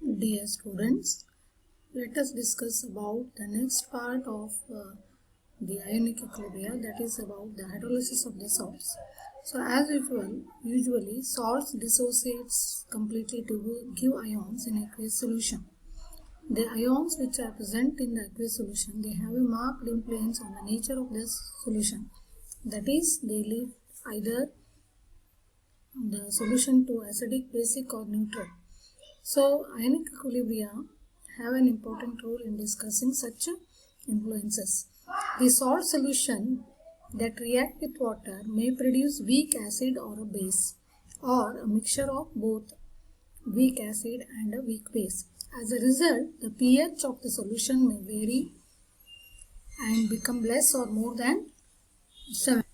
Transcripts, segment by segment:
Dear students, let us discuss about the next part of the ionic equilibria, that is about the hydrolysis of the salts. So as usually salts dissociates completely to give ions in aqueous solution. The ions which are present in the aqueous solution, they have a marked influence on the nature of this solution. That is, they lead either the solution to acidic, basic or neutral. So, ionic equilibria have an important role in discussing such influences. The salt solution that react with water may produce weak acid or a base, or a mixture of both weak acid and a weak base. As a result, the pH of the solution may vary and become less or more than 7.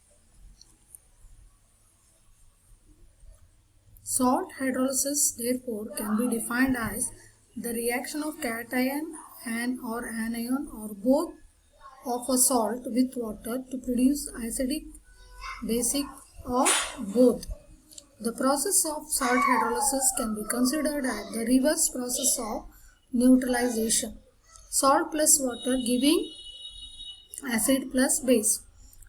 Salt hydrolysis therefore can be defined as the reaction of cation and or anion or both of a salt with water to produce acidic, basic or both. The process of salt hydrolysis can be considered as the reverse process of neutralization. Salt plus water giving acid plus base.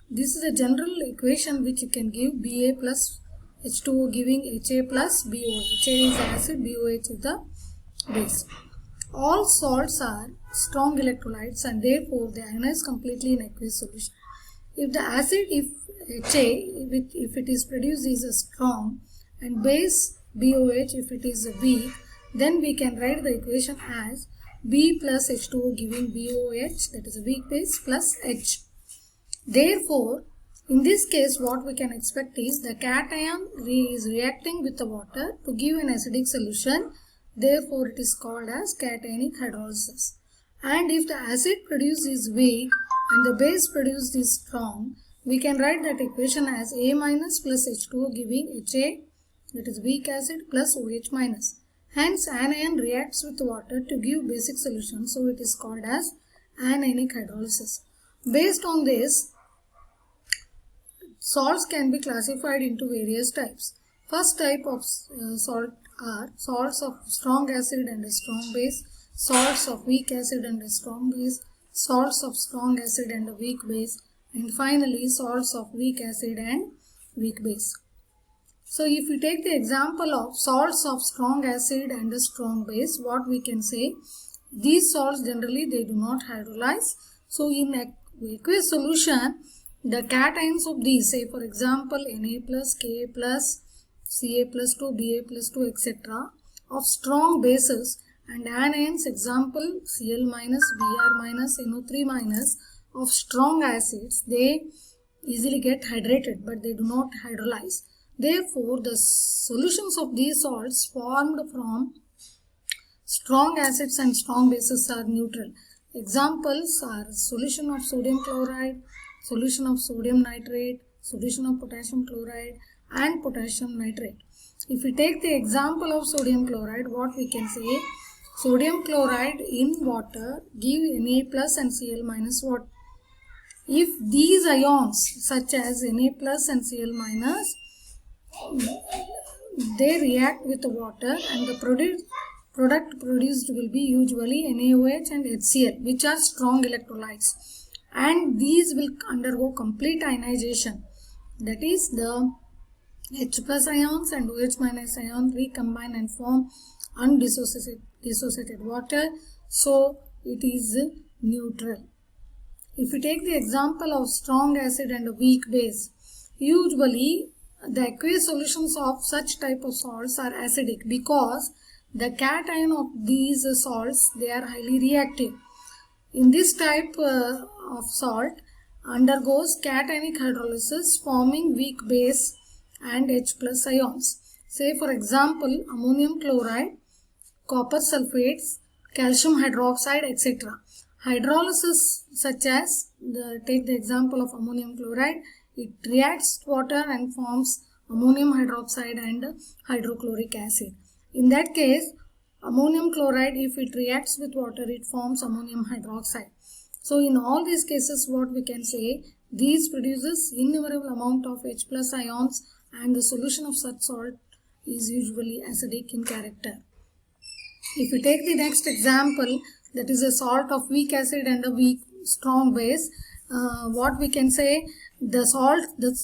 This is a general equation which you can give Ba plus H2O giving Ha plus BOH. Ha is the acid, BOH is the base. All salts are strong electrolytes and therefore they ionize completely in aqueous solution. If the acid, if it is produced is a strong and base BOH if it is a weak, then we can write the equation as B plus H2O giving BOH, that is a weak base, plus H. Therefore, in this case, what we can expect is the cation is reacting with the water to give an acidic solution. Therefore, it is called as cationic hydrolysis. And if the acid produced is weak and the base produced is strong, we can write that equation as A minus plus H2O giving Ha, that is weak acid, plus OH minus. Hence, anion reacts with water to give basic solution. So, it is called as anionic hydrolysis. Based on this, salts can be classified into various types. First type of salt are salts of strong acid and a strong base, salts of weak acid and a strong base, salts of strong acid and a weak base, and finally salts of weak acid and weak base. So if we take the example of salts of strong acid and a strong base, what we can say, these salts generally they do not hydrolyze. So in aqueous solution, the cations of these, say for example Na plus, Ka plus, Ca plus 2, Ba plus 2, etc. of strong bases and anions, example Cl minus, Br minus, NO3 minus of strong acids, they easily get hydrated but they do not hydrolyze. Therefore, the solutions of these salts formed from strong acids and strong bases are neutral. Examples are solution of sodium chloride, solution of sodium nitrate, solution of potassium chloride and potassium nitrate. If we take the example of sodium chloride, what we can say, sodium chloride in water give Na plus and Cl minus water. If these ions such as Na plus and Cl minus, they react with the water and the product produced will be usually NaOH and HCl, which are strong electrolytes, and these will undergo complete ionization. That is, the H plus ions and OH minus ions recombine and form undissociated water, so it is neutral. If we take the example of strong acid and a weak base, usually the aqueous solutions of such type of salts are acidic because the cation of these salts, they are highly reactive. In this type of salt undergoes cationic hydrolysis forming weak base and H plus ions. Say for example ammonium chloride, copper sulfates, calcium hydroxide, etc. Hydrolysis such as, take the example of ammonium chloride, it reacts with water and forms ammonium hydroxide and hydrochloric acid. In that case, ammonium chloride, if it reacts with water, it forms ammonium hydroxide. So in all these cases, what we can say, these produces innumerable amount of H plus ions and the solution of such salt is usually acidic in character. If we take the next example, that is a salt of weak acid and a weak strong base, what we can say, the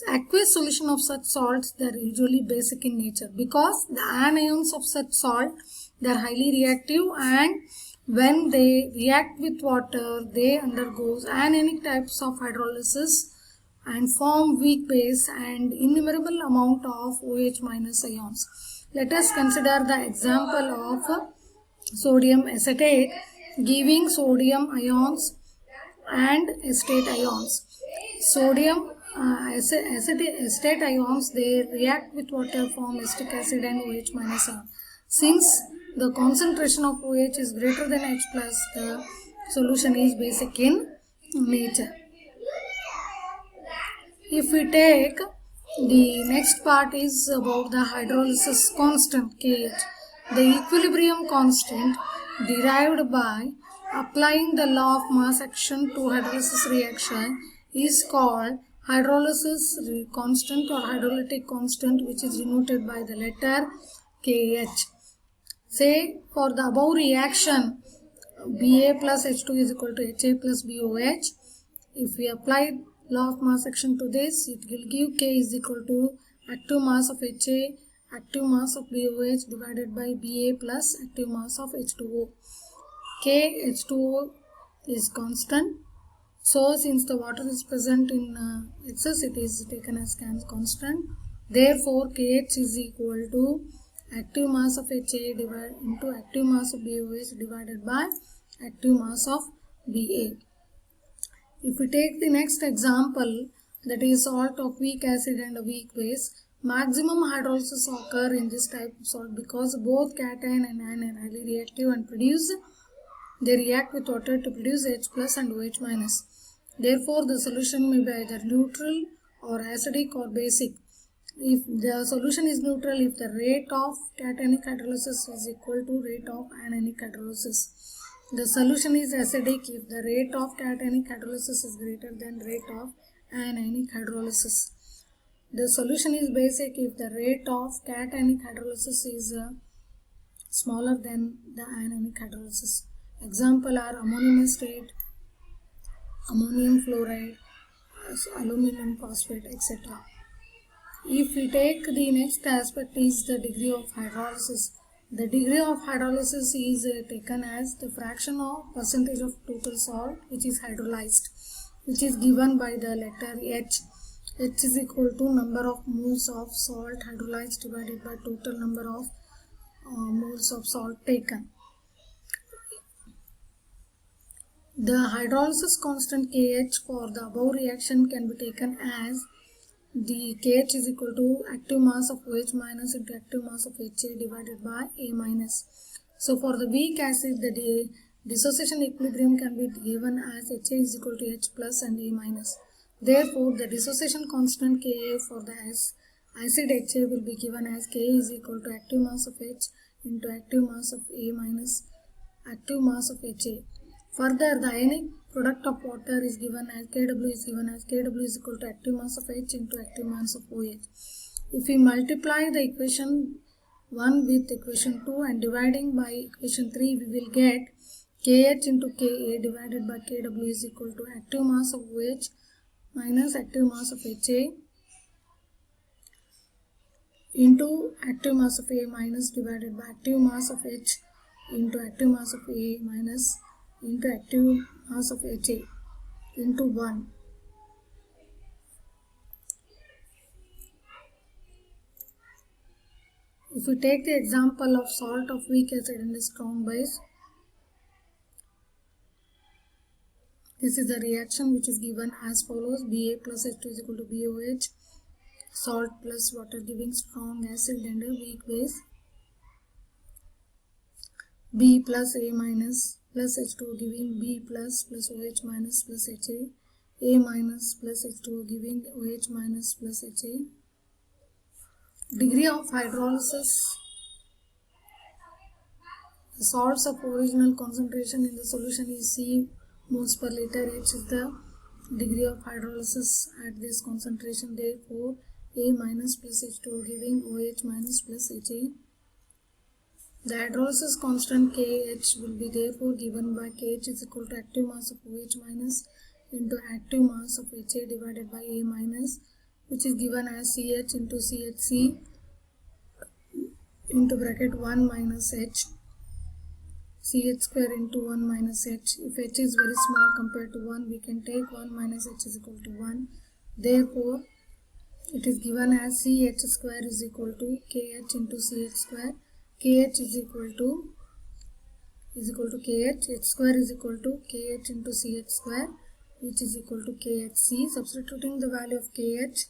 aqueous solution of such salts, they are usually basic in nature because the anions of such salt, they are highly reactive, and when they react with water, they undergo anionic types of hydrolysis and form weak base and innumerable amount of OH minus ions. Let us consider the example of sodium acetate giving sodium ions and acetate ions. Sodium acetate ions, they react with water, form acetic acid and OH minus ion. Since the concentration of OH is greater than H plus, the solution is basic in nature. If we take the next part is about the hydrolysis constant KH. The equilibrium constant derived by applying the law of mass action to hydrolysis reaction is called hydrolysis constant or hydrolytic constant, which is denoted by the letter KH. Say for the above reaction, Ba plus H2 is equal to Ha plus BOH. If we apply law of mass action to this, it will give K is equal to active mass of Ha, active mass of BOH divided by Ba plus active mass of H2O. K H2O is constant. So since the water is present in excess, it is taken as constant. Therefore, KH is equal to active mass of Ha divided into active mass of BOH divided by active mass of Ba. If we take the next example, that is salt of weak acid and a weak base, maximum hydrolysis occur in this type of salt because both cation and anion are highly reactive and they react with water to produce H plus and OH minus. Therefore, the solution may be either neutral or acidic or basic. If the solution is neutral, if the rate of cationic hydrolysis is equal to rate of anionic hydrolysis. The solution is acidic if the rate of cationic hydrolysis is greater than rate of anionic hydrolysis. The solution is basic if the rate of cationic hydrolysis is smaller than the anionic hydrolysis. Example are ammonium acetate, ammonium fluoride, aluminum phosphate, etc. If we take the next aspect is the degree of hydrolysis. The degree of hydrolysis is taken as the fraction of percentage of total salt which is hydrolyzed, which is given by the letter H. H is equal to number of moles of salt hydrolyzed divided by total number of moles of salt taken. The hydrolysis constant KH for the above reaction can be taken as the KH is equal to active mass of OH minus into active mass of HA divided by A minus. So for the weak acid, the dissociation equilibrium can be given as HA is equal to H plus and A minus. Therefore, the dissociation constant Ka for the acid HA will be given as Ka is equal to active mass of H into active mass of A minus active mass of HA. Further, the ionic product of water is given as Kw is given as Kw is equal to active mass of H into active mass of OH. If we multiply the equation 1 with equation 2 and dividing by equation 3, we will get Kh into Ka divided by Kw is equal to active mass of OH minus active mass of Ha into active mass of A minus divided by active mass of H into active mass of A minus into active mass of Ha into 1. If we take the example of salt of weak acid and a strong base, this is the reaction which is given as follows: Ba plus H2 is equal to BOH, salt plus water giving strong acid and a weak base, B plus A minus plus H2 giving B plus OH minus plus Ha, A minus plus H2 giving OH minus plus Ha. Degree of hydrolysis. The salts of original concentration in the solution is C moles per liter. H is the degree of hydrolysis at this concentration. Therefore, A minus plus H2 giving OH minus plus Ha. The hydrolysis constant Kh will be therefore given by Kh is equal to active mass of OH minus into active mass of Ha divided by A minus, which is given as Ch into CHC into bracket 1 minus H, Ch square into 1 minus H. If H is very small compared to 1, we can take 1 minus H is equal to 1. Therefore, it is given as Ch square is equal to Kh into Ch square. Kh is equal to Kh. H square is equal to Kh into Ch square, which is equal to Khc. Substituting the value of Kh,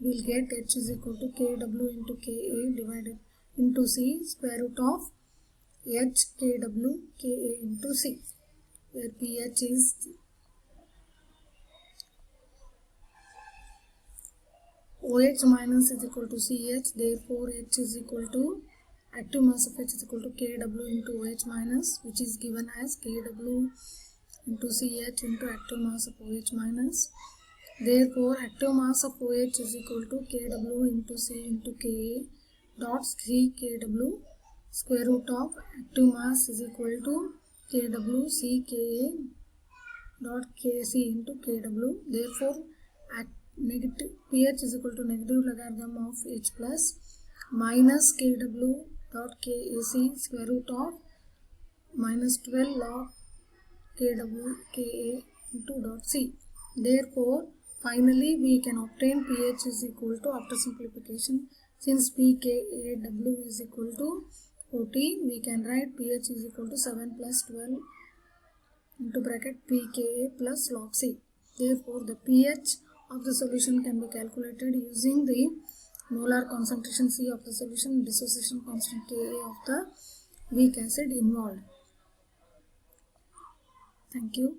we will get H is equal to Kw into Ka divided into C square root of H Kw Ka into C, where pH is OH minus is equal to CH. Therefore, H is equal to active mass of H is equal to Kw into OH minus, which is given as Kw into CH into active mass of OH minus. Therefore, active mass of OH is equal to Kw into C into Ka dot C Kw square root of active mass is equal to Kw C Ka dot Kc into Kw. Therefore, negative pH is equal to negative logarithm of H plus minus Kw dot Kac square root of minus 12 log Kw Ka into dot C. Therefore, finally we can obtain pH is equal to, after simplification, since pKaW is equal to 40, we can write pH is equal to 7 plus 12 into bracket pKa plus log C. Therefore, the pH of the solution can be calculated using the molar concentration C of the solution, dissociation constant Ka of the weak acid involved. Thank you.